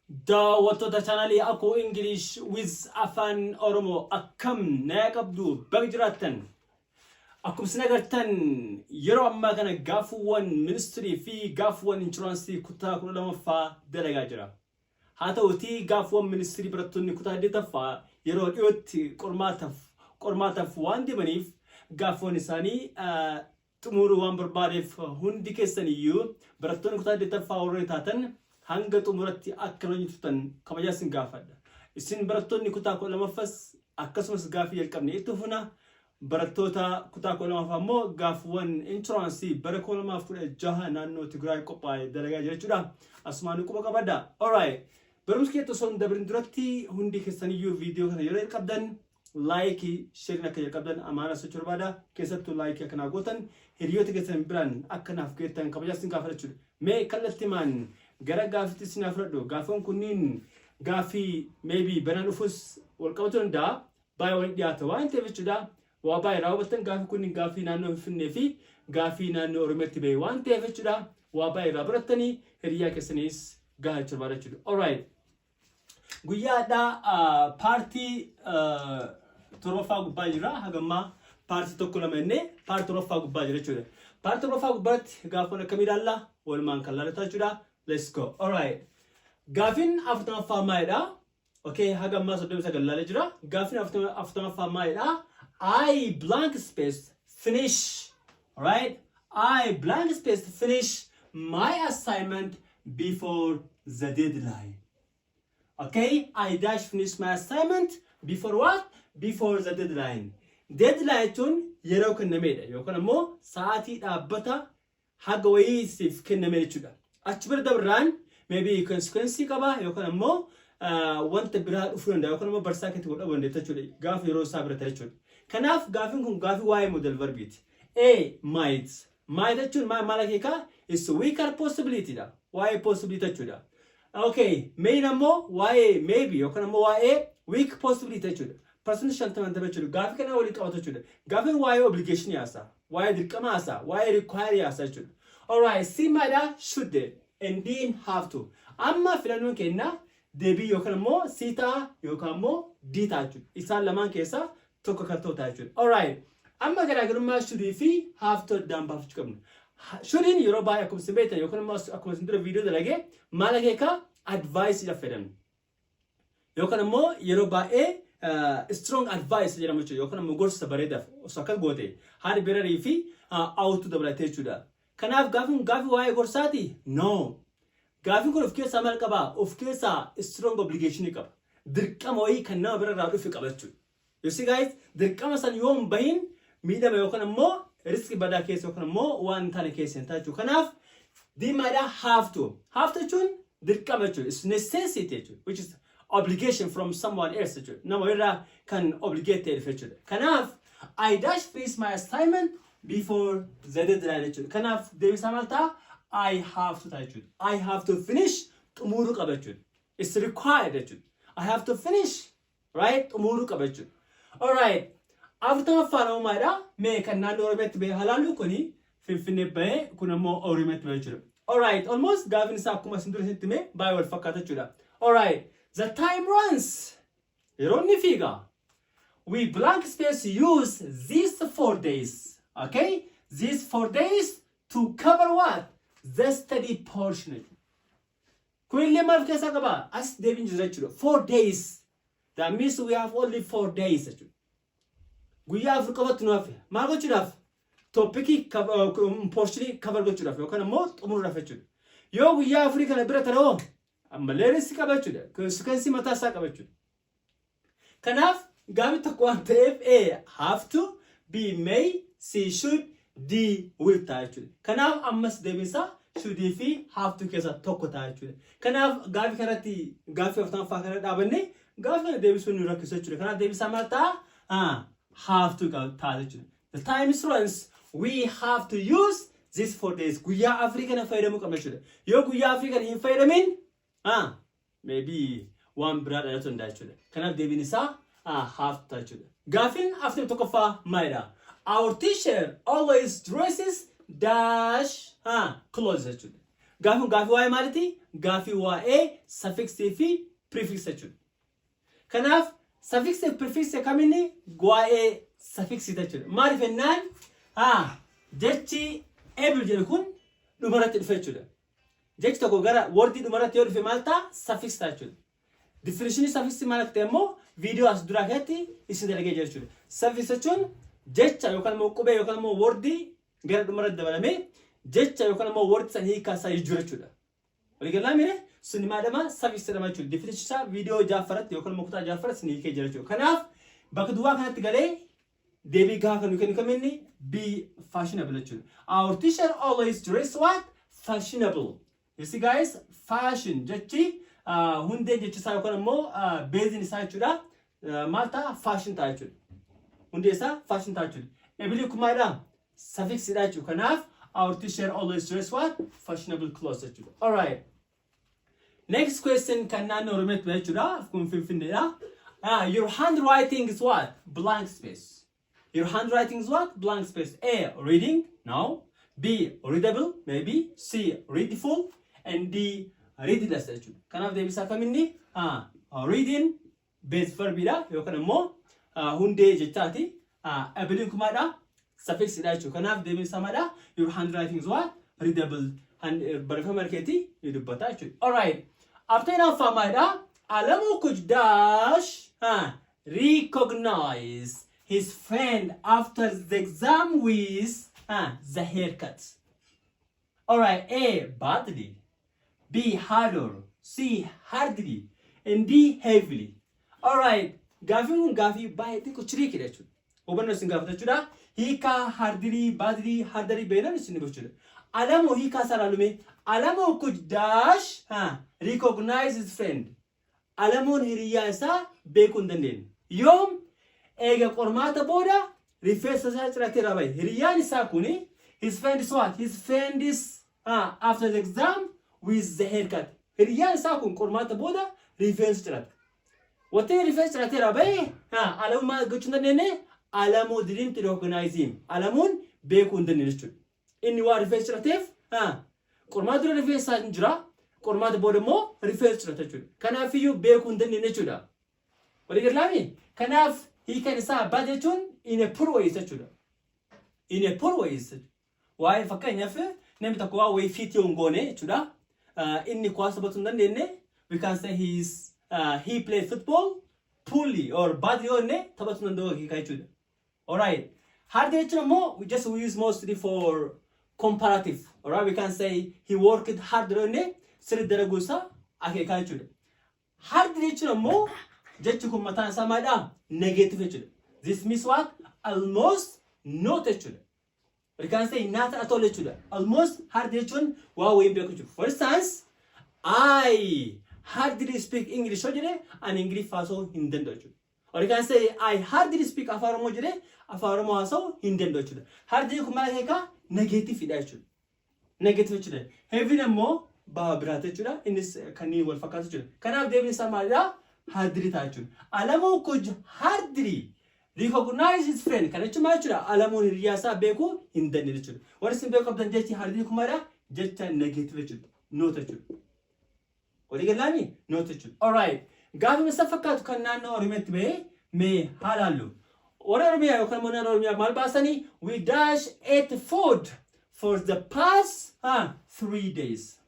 daawwattoota chaanalii Akoo English with Afaan Oromoo akkam na qabdu bakka jiraattan akkuma isin agartan yeroo ammaa kana gaafuuwwan ministry fi gaafuuwwan insurance kutaa 12ffaa dalagaa jira. haa ta'uutii gaafuuwwan ministry barattoonni kutaa 8ffaa yeroo dhiyootti qormaataaf waan deemaniif gaafuuwwan isaanii xumuruu waan barbaadeef hundi keessan iyyuu barattoonni kutaa 8ffaa warra taatan hanga xumuratti akka hojjetan kabaja isin gaafadha. Isin barattoonni kutaa 12ffaas akkasumas gaafii jalqabne itti fufna. Barattoota kutaa 12ffaa immoo gaafuuwwan insurance bara 2016 naannoo Tigraay qophaa'e dalagaa jira jechuudha. Asumaan quba qabadha. Alright. Barumsa keetti osoo hin dabrin duratti hundi keessan iyyuu viidiyoo kana yeroo jalqabdan like share akka jalqabdan amaana sochii barbaada. Keessattuu like akkana gootan hiriyoota keessan biraan akkanaaf geettan kabaja isin gaafadha jechuudha. Mee kallattii maan gara gaafiti sinaaf fudhadhu gaafoon kunniin gaafii maybe bana dhufus wal qabatu danda'a baay'ee wal dhiyaata waan ta'eef jechuudha. Waa baay'ee raawwatan gaafii kunniin gaafii naannoo Finfinnee fi gaafii naannoo Oromiyaatti ba'e waan ta'eef jechuudha. Waa baay'ee irraa barattanii hiriyaa keessanis gaafachuu barbaada jechuudha. Alright. Guyyaadhaa paartii torbaffaa gubbaa jira hagammaa paartii tokko lama innee paartii torbaffaa gubbaa jira jechuudha. Paartii torbaffaa gubbaatti gaafoon akkamii ilaalla walumaan kan laalataa jechuudha. Let's go. All right. Gafin aftermath maida. Okay, hagamma sodom sagal lale jira. Gafin aftermath maida. I blank space finish. All right? I blank space finish my assignment before the deadline. Okay? I dash finish my assignment before what? Before the deadline. Deadline tun yero kennameda. Yokana mo saati dhabbata haga wayisif kennameda chuda. Achibir dabran maybe consequence qaba yookaan ammoo wanta biraa dhufuu danda'a yookaan ammoo barsaa keetti godha wanda jechuudha. Gaaf yeroo isaa bira ta'e jechuudha. Kanaaf gaafin kun gaafii waa'ee model verbiiti. A might. Might jechuun maal akeeka? Is weaker possibility da. Waa'ee possibility jechuudha. Okay, main ammoo waa'ee maybe yookaan ammoo waa'ee weak possibility jechuudha. Person shantamanta jechuudha. Gaafii kana walii qabatu jechuudha. Gaafin waa'ee obligation yaasa. Waa'ee dirqama yaasa. Waa'ee require yaasa jechuudha. Alright, see maida should and didn't have to. Amma filannoo kenna deebii yookaan immoo sita yookaan immoo dita jechuudha. Isaan lamaan keessa tokko kan ta'u ta'a jechuudha. Alright. Amma garaagarummaa should fi have to dambaafachuu qabna. Shouldin yeroo baay'ee akkuma isin beektan yookaan immoo akkuma isin dura viidiyoo dalagee maal akeeka advice fayyadamu. Yookaan immoo yeroo baay'ee strong advice jedhamu jechuudha. Yookaan immoo gorsa bareedaaf osoo akkas goote haadha birarii fi awwatu dabalatee jechuudha. Kanaaf gaafin waa'ee gorsaati? No. Gaafin kun of keessaa maal qaba? Of keessaa strong obligation qaba. Dirqama wayii kan nama bira irraa dhufe qaba jechuudha. You see guys, dirqama san yoo hin bahin miidhama yookaan ammoo riski badaa keessa yookaan ammoo waan taane keessa hin ta'a jechuudha. Kanaaf diimaadhaa have to. Have to jechuun dirqama jechuudha. It's necessity jechuudha. Which is obligation from someone else jechuudha. Nama irraa kan obligate ta'e dhufe jechuudha. Kanaaf I dash finish my assignment before the deadline jechuudha. Kanaaf deebisaa maal ta'a? I have to jechuudha. I have to finish xumuruu qaba jechuudha. It's required jechuudha. I have to finish, right? Xumuruu qaba jechuudha. Alright. Aftermaffaa maadha? Mee kan naannoo Oromiyaatti ba'e halaallu kuni Finfinnee ba'e kun ammoo Oromiyaatti ba'e jechuudha. Alright. Almost gaafin isaa akkuma isin dura isinitti mee baay'ee wal fakkaata jechuudha. Alright. The time runs. Yeroo inni fiiga. We blank space use these 4 days. Okay? These 4 days to cover what? The study portion. Kuille maal keessa qaba? As deebiin jira jechuudha. 4 days. That means we have only 4 days jechuudha. Guyyaa afur qabatu nuuf maal gochuudhaaf? Toopikii portionii cover gochuudhaaf yookaan immoo xumuruudhaaf jechuudha. Yoo guyyaa afurii kana bira taroo ammallee riski qaba jechuudha. Consequence mataa isaa qaba jechuudha. Kanaaf gaafii tokko waan ta'eef have to, B may, C should, D will ta'a jechuudha. Kanaaf ammas deebiinsaa should fi have to keessa tokko ta'a jechuudha. Kanaaf gaafii kanatti gaafii afurtamaffaa kana dhaabanne gaafii kana deebisuun nu rakkisa jechuudha. Kanaaf deebisaa maal ta'a? Have to ta'a jechuudha. The time runs. We have to use these 4 days. Guyyaa afurii kana fayyadamuu qabna jechuudha. Yoo guyyaa afurii kana hin fayyadamin maybe waan biraa dhalatu danda'a jechuudha. Kanaaf deebiin isaa have to ta'a jechuudha. Gaafin afurtamii tokkoffaa maalidha? Our teacher always dresses dash clothes jechuudha. gaafii waa'ee maaliti? Gaafii waa'ee suffixii fi prefix jechuudha. Kanaaf suffix fi prefix kaminni waa'ee suffix jechuudha. Maaliif jennaan jechi able jedhu kun dhumarratti dhufe jechuudha. Jechi tokko gara wordii dhumarratti yoo dhufe maal ta'a? Suffix ta'a jechuudha. Definition suffix maal akka ta'e immoo viidiyoo as duraa keessatti isin dalagee jira jechuudha. Suffix jechuun jecha yookaan immoo qubee yookaan immoo wordii gara dhumarratti dabalamee jecha yookaan immoo wordii san hiikaa isaa jijjiiruu jechuudha. Waliigalaa mire sun maadhama suffix jedhama jechuudha. Definition isaa viidiyoo jaaffaratti yookaan immoo kutaa jaaffaratti isin hiikee jira jechuudha. Kanaaf bakka duwwaa kanatti galee deebii gahaa kan kennu kaminni be fashionable jechuudha. Our teacher always dress what? Fashionable. You see guys, fashion jechi hundee jechisaa yookaan immoo beezin isaa jechuudha. Maal ta'a? Fashion ta'a jechuudha. Hundee isaa fashion ta'a jechuudha. Ebilii kumaadha suffix dha jechuudha. Kanaaf our teacher always dress what? Fashionable clothes jechuudha. All right. Next question kan naannoo Oromiyaatti jechuudha. Kun Finfinneedha. Your handwriting is what? Blank space. Your handwriting is what? Blank space. A. Reading? No. B. Readable? Maybe. C. Readful? And D. Readless. Kanaaf deebisaa kaminni? Reading base verb dha yookaan immoo hundee jechaati. Abiliin kumaadha suffix dha jechuudha. Kanaaf deebisaa maadha? Your handwriting is what? Readable. Barreeffama harkeetii ni dubbata jechuudha. All right. After now maadha? Alamu could dash recognize his friend after the exam with the haircut. All right. A. Badly. B. Harder. C. Hardly. And D. Heavily. All right. Gaafiin kun gaafii baay'ee xiqqoo tricky dha jechuudha. Hubannoo isin gaafata jechuudha. Hiikaa hardly, badly, harderly beekan isin jechuudha. Alamu hiikaa isaa ilaalume. Alamu could dash recognize his friend. Alamuun hiriyaa isaa beekuu hin dandeenye. Yoom eega qormaata booda rifeensa isaa cirateera bahe. Hiriyaan isaa kuni his friend is what? His friend is after the exam with the haircut. Hiriyaan isaa kun qormaata booda rifeensa cirate. Wanti rifeensa cirateera bahe alamuun maal gochuu hin dandeenye? Alamuun didn't recognize him. Alamuun beekuu hin dandeenye jechuudha. Inni waa rifeensa cirateef qormaata dura rifeensa hin jira. Qormaata booda immoo rifeensa cirate jechuudha. Kanaafiyyuu beekuu hin dandeenye jechuudha. Waliigalaa kanaaf hiikan isaa abbaa jechuun in a poor way jechuudha. In a poor way jechuudha. Waa'ee fakkeenyaaf namni tokko waa wayii fiitii hin goone jechuudha. Inni kubbaa taphachuu hin dandeenye. We can say he played football poorly or badly or ne taphachuu hin danda'u hiikaa jechuudha. Alright. Hard jechuun immoo we use mostly for comparative. Alright, we can say he worked hard or ne sirrii dalaguu isaa akeekaa jechuudha. Hard jechuun immoo jechi kun mataan isaa maadha? Negative jechuudha. This means what? Almost not jechuudha. We can say not at all jechuudha. Almost hard jechuun waa wayii beeku jechuudha. For instance, I hardly speak English jedhe an English haasa'uu hin danda'u jechuudha. Or you can say I hardly speak afaan Oromoo jedhe afaan Oromoo haasa'uu hin danda'u jechuudha. Hard kun maal akeekaa? Negative dha jechuudha. Negative jechuudha. Heavy immoo baa biraate jechuudha. Innis kanneen wal fakkaatu jechuudha. Kanaaf deebiin isaa maalidha? Hardly ta'a jechuudha. Alamuun could hardly recognize his friend. Kana jechuun maal jechuudha? Alamuun hiriyaa isaa beekuu hin dandeenye jechuudha. Warri isin beekuu qabdan jechi hardly kun maalidha? Jecha negative jechuudha. Note jechuudha. Waliigalaami? Note jechuudha. All right. Gaafii isa fakkaatu kan naannoo Oromiyaatti bahee mee haalaallu. Warra Oromiyaa yookaan immoo naannoo Oromiyaa maal baasanii? We dash ate food for the past 3 days.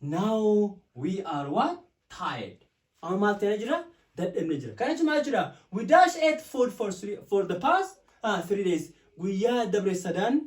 Now we are what? Tired. Amma maal ta'ee jira? Dadhabne jira. Kana jechuun maal jechuudha? We dash ate food for the past 3 days. Guyyaa dabre sadan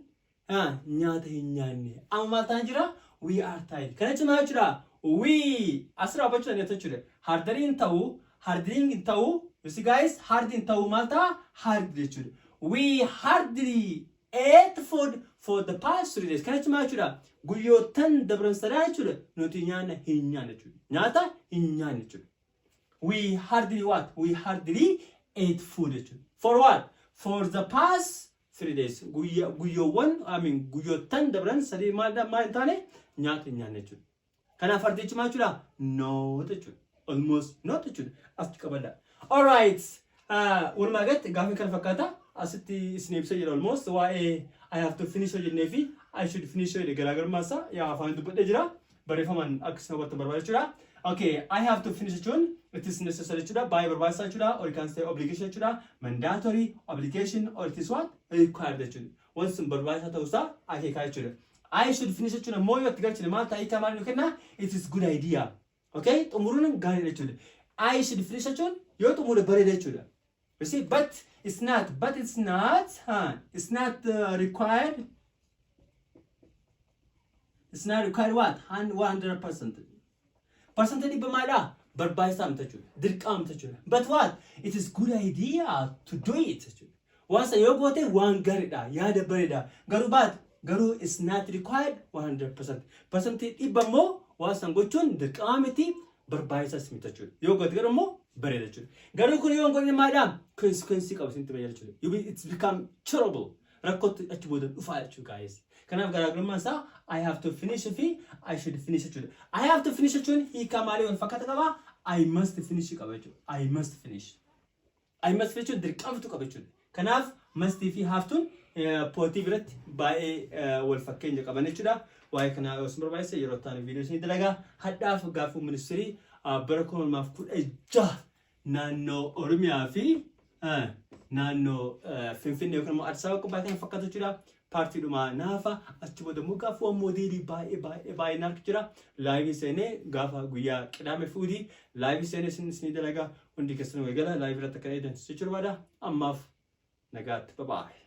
nyaata hin nyaanne. Amma maal ta'ee jira? We are tired. Kana jechuun maal jechuudha? We asirraa bachuu dandeenya jechuudha. Hardariin ta'uu, hardiriin ta'uu, you see guys, hardin ta'uu maal ta'a? Hard jechuudha. We hardly ate food for the past 3 days. Kana jechuun maal jechuudha? Guyyootan dabran sadaa jechuudha. Nuti nyaata hin nyaanne jechuudha. Nyaata hin nyaanne jechuudha. We hardly what? We hardly ate food jechuudha. For what? For the past 3 days. Guyyootan dabran sadii maal hin taane nyaata hin nyaanne jechuudha. Kanaaf hardii jechuun maal jechuudha? No jechuudha. Almost not jechuudha. Asitti qabadha. All right. Walumaa galatti gaafii kana fakkaata. Asitti isin ibsa jira almost waa'ee I have to finish hojjennee fi I should finish the garaagarummaa isaa yaa afaan dubbadhee jira barreeffamaan akkasuma wanta barbaada jechuudha. Okay, I have to finish jechuun it is necessary jechuudha baay'ee barbaachisaa jechuudha or you can say obligation jechuudha mandatory obligation or it is what required jechuudha wanti sun barbaachisaa ta'uusaa akeekaa jechuudha. I should finish jechuun ammoo yoo itti galchine maal ta'ee kamaan nu kenna it is good idea. Okay, xumuruun gaariidha jechuudha. I should finish jechuun yoo xumure bareeda jechuudha. You see, but it's not required. It's not required what? 100%. Percentage bamaada barbaachisaa mita jechuudha. Dirqama mita jechuudha. But what? It is good idea to do it jechuudha. Once yoo goote waan gaariidha yaada bareeda garuu it's not required 100%. Percentage dhibbamoo waan san gochuun dirqama miti barbaachisaas mita jechuudha. Yoo goote garuu immoo bareeda jechuudha. Garuu kun yoo godhe maadha consequence qabu sinti bayyana jechuudha. It's become terrible. Rakkootti achi booda dhufaa jechuudha guys. Kanaaf garaagarummaan isaa I have to finish fi I should finish jechuudha. I have to finish jechuun hiikaa maalii wal fakkaata qaba? I must finish qaba jechuudha. I must finish jechuun dirqamtu qaba jechuudha. Kanaaf must fi have tun pootii biratti baay'ee wal fakkeenya qaban jechuudha. Waa'ee kanaa yoo isin barbaachise yeroo ta'an viidiyoo isin dalagaa hadhaaf gaafuu ministeerii bara 2016 naannoo Oromiyaa fi naannoo Finfinnee yookaan immoo Addis Ababa qophaa'ee fakkaatu jechuudha. Partii dhuma naafa achi booda immoo gaafa moodeelii baay'ee narki jira. Laayivii seenee gaafa guyyaa qidaame fuudii laayivii seenee isin dalagaa hundi keessan wayigala laayivii irratti akka eedan jechuudha. Ammaaf nagaatti bye.